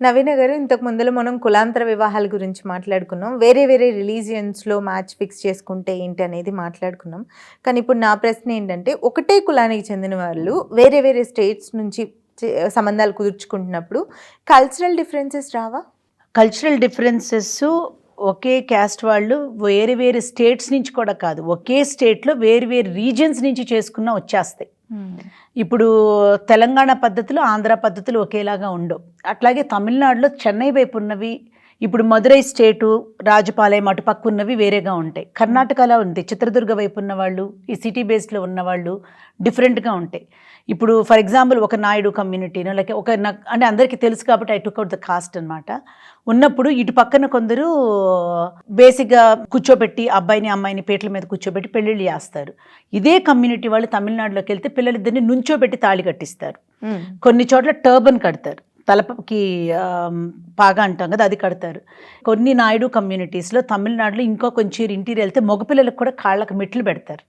నవీన గారు, ఇంతకు ముందులో మనం కులాంతర వివాహాల గురించి మాట్లాడుకున్నాం. వేరే వేరే రిలీజియన్స్‌లో మ్యాచ్ ఫిక్స్ చేసుకుంటే ఏంటి అనేది మాట్లాడుకున్నాం. కానీ ఇప్పుడు నా ప్రశ్న ఏంటంటే, ఒకటే కులానికి చెందిన వాళ్ళు వేరే వేరే స్టేట్స్ నుంచి సంబంధాలు కుదుర్చుకుంటున్నప్పుడు కల్చరల్ డిఫరెన్సెస్ రావా? కల్చరల్ డిఫరెన్సెస్ ఒకే క్యాస్ట్ వాళ్ళు వేరే వేరే స్టేట్స్ నుంచి కూడా కాదు, ఒకే స్టేట్లో వేరు వేరు రీజియన్స్ నుంచి చేసుకున్నా వచ్చేస్తాయి. ఇప్పుడు తెలంగాణ పద్ధతులు ఆంధ్ర పద్ధతులు ఒకేలాగా ఉండవు. అట్లాగే తమిళనాడులో చెన్నై వైపు ఉన్నవి, ఇప్పుడు మదురై స్టేటు రాజపాలయం అటు పక్క ఉన్నవి వేరేగా ఉంటాయి. కర్ణాటకలో ఉంది, చిత్రదుర్గ వైపు ఉన్నవాళ్ళు, ఈ సిటీ బేస్లో ఉన్నవాళ్ళు డిఫరెంట్గా ఉంటాయి. ఇప్పుడు ఫర్ ఎగ్జాంపుల్ ఒక నాయుడు కమ్యూనిటీనో లేక ఒక అంటే అందరికీ తెలుసు కాబట్టి I took out the cost అనమాట. ఉన్నప్పుడు ఇటు పక్కన కొందరు బేసిక్గా కూర్చోబెట్టి అబ్బాయిని అమ్మాయిని పీటల మీద కూర్చోబెట్టి పెళ్ళిళ్ళు చేస్తారు. ఇదే కమ్యూనిటీ వాళ్ళు తమిళనాడులోకి వెళ్తే పిల్లలిద్దరిని నుంచోబెట్టి తాళి కట్టిస్తారు. కొన్ని చోట్ల టర్బన్ కడతారు, తలపకి పాగా అంటాం కదా, అది కడతారు. కొన్ని నాయుడు కమ్యూనిటీస్లో తమిళనాడులో ఇంకో కొంచెం ఇంటీరియర్ వెళ్తే మగపిల్లలకు కూడా కాళ్ళకు మెట్లు పెడతారు.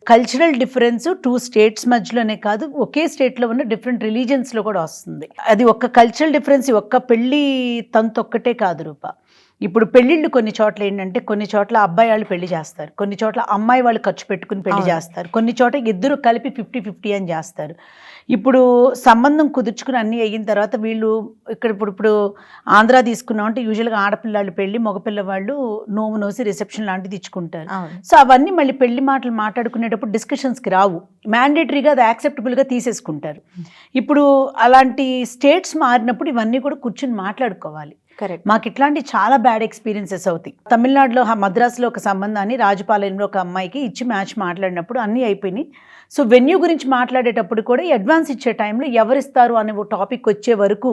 కల్చరల్ డిఫరెన్స్ 2 స్టేట్స్ మధ్యలోనే కాదు, ఒకే స్టేట్లో ఉన్న డిఫరెంట్ రిలీజియన్స్లో కూడా వస్తుంది. అది ఒక్క కల్చరల్ డిఫరెన్స్, ఒక్క పెళ్ళి తంతు ఒక్కటే కాదు రూప. ఇప్పుడు పెళ్ళిళ్ళు కొన్ని చోట్ల ఏంటంటే, కొన్ని చోట్ల అబ్బాయి వాళ్ళు పెళ్లి చేస్తారు, కొన్ని చోట్ల అమ్మాయి వాళ్ళు ఖర్చు పెట్టుకుని పెళ్లి చేస్తారు, కొన్ని చోట్ల ఇద్దరు కలిపి 50-50 అని చేస్తారు. ఇప్పుడు సంబంధం కుదుర్చుకుని అన్నీ అయిన తర్వాత వీళ్ళు ఇక్కడ ఇప్పుడు ఆంధ్ర తీసుకున్నామంటే యూజువల్గా ఆడపిల్లాళ్ళు పెళ్ళి, మగపిల్లవాళ్ళు నోము నోసి రిసెప్షన్ లాంటిది ఇచ్చుకుంటారు. సో అవన్నీ మళ్ళీ పెళ్లి మాటలు మాట్లాడుకునేటప్పుడు డిస్కషన్స్కి రావు, మ్యాండేటరీగా అది యాక్సెప్టబుల్గా తీసేసుకుంటారు. ఇప్పుడు అలాంటి స్టేట్స్ మారినప్పుడు ఇవన్నీ కూడా కూర్చుని మాట్లాడుకోవాలి. మాకు ఇట్లాంటి చాలా బ్యాడ్ ఎక్స్పీరియన్సెస్ అవుతాయి. తమిళనాడులో మద్రాసులో ఒక సంబంధాన్ని రాజపాలయంలో ఒక అమ్మాయికి ఇచ్చి మ్యాచ్ మాట్లాడినప్పుడు అన్నీ అయిపోయినాయి. సో వెన్యూ గురించి మాట్లాడేటప్పుడు కూడా అడ్వాన్స్ ఇచ్చే టైంలో ఎవరిస్తారు అనే టాపిక్ వచ్చే వరకు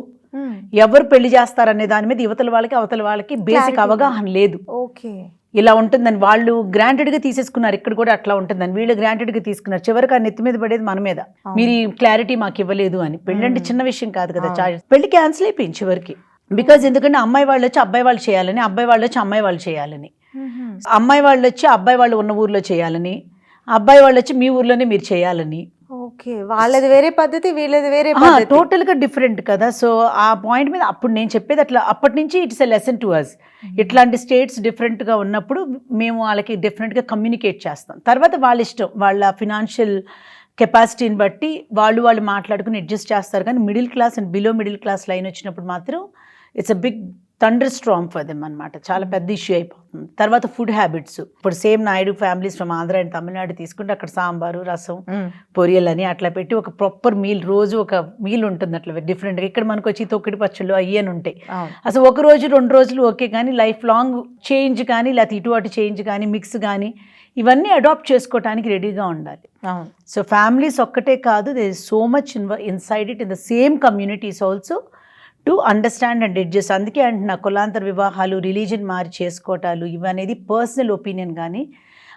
ఎవరు పెళ్లి చేస్తారనే దాని మీద అవతల వాళ్ళకి బేసిక్ అవగాహన లేదు. ఓకే, ఇలా ఉంటుందని వాళ్ళు గ్రాంటెడ్గా తీసేసుకున్నారు. ఇక్కడ కూడా అట్లా ఉంటుందని వీళ్ళు గ్రాంటెడ్గా తీసుకున్నారు. చివరికి ఆ నెత్తి మీద పడేది మన మీద, మీరు క్లారిటీ మాకు ఇవ్వలేదు అని. పెళ్ళి అంటే చిన్న విషయం కాదు కదా. పెళ్లి క్యాన్సిల్ అయిపోయింది చివరికి. బికాజ్ ఎందుకంటే అమ్మాయి వాళ్ళు వచ్చి అబ్బాయి వాళ్ళు చేయాలని, అబ్బాయి వాళ్ళు వచ్చి అమ్మాయి వాళ్ళు చేయాలని, అమ్మాయి వాళ్ళు వచ్చి అబ్బాయి వాళ్ళు ఉన్న ఊర్లో చేయాలని, అబ్బాయి వాళ్ళు వచ్చి మీ ఊర్లోనే మీరు చేయాలని. ఓకే, వాళ్ళది వేరే పద్ధతి, వీళ్ళది వేరే పద్ధతి, టోటల్గా డిఫరెంట్ కదా. సో ఆ పాయింట్ మీద అప్పుడు నేను చెప్పేది అట్లా, అప్పటి నుంచి it's a lesson to us. ఇట్లాంటి స్టేట్స్ డిఫరెంట్గా ఉన్నప్పుడు మేము వాళ్ళకి డిఫరెంట్గా కమ్యూనికేట్ చేస్తాం. తర్వాత వాళ్ళ ఇష్టం, వాళ్ళ ఫినాన్షియల్ కెపాసిటీని బట్టి వాళ్ళు మాట్లాడుకుని అడ్జస్ట్ చేస్తారు. కానీ middle class and below middle class line వచ్చినప్పుడు మాత్రం it's a big thunder strong for them అనమాట. చాలా పెద్ద ఇష్యూ అయిపోతుంది. తర్వాత ఫుడ్ హ్యాబిట్స్, ఇప్పుడు same Naidu families from Andhra and Tamil Nadu తీసుకుంటే అక్కడ సాంబారు, రసం, పొరియల్ అని అట్లా పెట్టి ఒక ప్రాపర్ మీల్, రోజు ఒక మీల్ ఉంటుంది అట్లా డిఫరెంట్గా. ఇక్కడ మనకు వచ్చి తొక్కిడి పచ్చళ్ళు అయ్యని ఉంటాయి. అసలు ఒక రోజు 2 రోజులు ఓకే, కానీ లైఫ్ లాంగ్ చేంజ్ కానీ లేకపోతే ఇటు అటు చేంజ్ కానీ మిక్స్ కానీ ఇవన్నీ అడాప్ట్ చేసుకోవడానికి రెడీగా ఉండాలి. సో ఫ్యామిలీస్ ఒక్కటే కాదు, there is so much inside it in the same communities also to understand and adjust. అందుకే అంటున్నా, కులాంతర వివాహాలు, రిలీజన్ మారి చేసుకోవటాలు ఇవనేది పర్సనల్ ఒపీనియన్. కానీ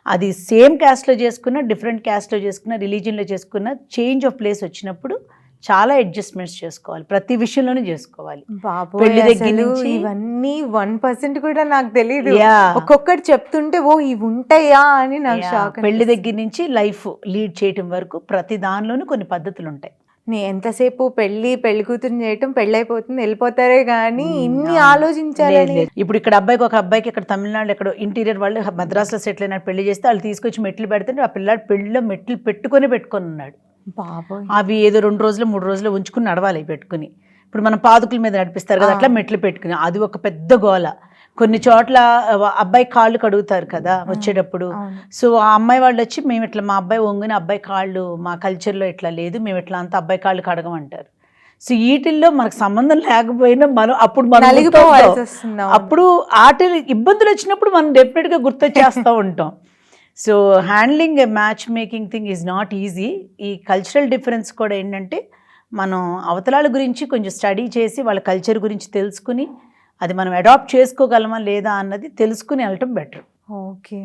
అది సేమ్ క్యాస్ట్లో చేసుకున్న, డిఫరెంట్ క్యాస్ట్లో చేసుకున్న, రిలీజన్లో చేసుకున్న, చేంజ్ ఆఫ్ ప్లేస్ వచ్చినప్పుడు చాలా అడ్జస్ట్మెంట్స్ చేసుకోవాలి, ప్రతి విషయంలోనూ చేసుకోవాలి. పెళ్లి దగ్గర నుంచి ఇవన్నీ 1% కూడా నాకు తెలియదు. ఒక్కొక్కటి చెప్తుంటే ఓ ఇవి ఉంటాయా అని నాకు షాక్. పెళ్లి దగ్గర నుంచి లైఫ్ లీడ్ చేయటం వరకు ప్రతి దానిలోనూ కొన్ని పద్ధతులు ఉంటాయి. ఎంతసేపు పెళ్లి కూతురు చేయటం, పెళ్ళైపోతుంది వెళ్ళిపోతారే కానీ ఇన్ని ఆలోచించాలి. ఇప్పుడు ఇక్కడ ఒక అబ్బాయికి ఇక్కడ తమిళనాడు ఎక్కడో ఇంటీరియర్ వాళ్ళు మద్రాసులో సెటిల్ అయినా పెళ్లి చేస్తే వాళ్ళు తీసుకొచ్చి మెట్లు పెడితే ఆ పిల్లాడు పెళ్లిలో మెట్లు పెట్టుకొని ఉన్నాడు. అవి ఏదో 2 రోజులు 3 రోజులు ఉంచుకుని నడవాలి పెట్టుకుని. ఇప్పుడు మనం పాదుకుల మీద నడిపిస్తారు కదా, అట్లా మెట్లు పెట్టుకుని అది ఒక పెద్ద గోల. కొన్ని చోట్ల అబ్బాయి కాళ్ళు కడుగుతారు కదా వచ్చేటప్పుడు. సో ఆ అమ్మాయి వాళ్ళు వచ్చి మేము ఇట్లా మా అబ్బాయి వంగుని అబ్బాయి కాళ్ళు మా కల్చర్లో ఇట్లా లేదు, మేము ఇట్లా అంతా అబ్బాయి కాళ్ళు కడగమంటారు. సో వీటిల్లో మనకు సంబంధం లేకపోయినా మనం అప్పుడు ఆటలు ఇబ్బందులు వచ్చినప్పుడు మనం డెఫినెట్గా గుర్తొచ్చేస్తూ ఉంటాం. So handling a match making thing is not easy. ఈ కల్చరల్ డిఫరెన్స్ కూడా ఏంటంటే, మనం అవతలాల గురించి కొంచెం స్టడీ చేసి వాళ్ళ కల్చర్ గురించి తెలుసుకుని అది మనం అడాప్ట్ చేసుకోగలమా లేదా అన్నది తెలుసుకుని వెళ్ళటం బెటర్. ఓకే.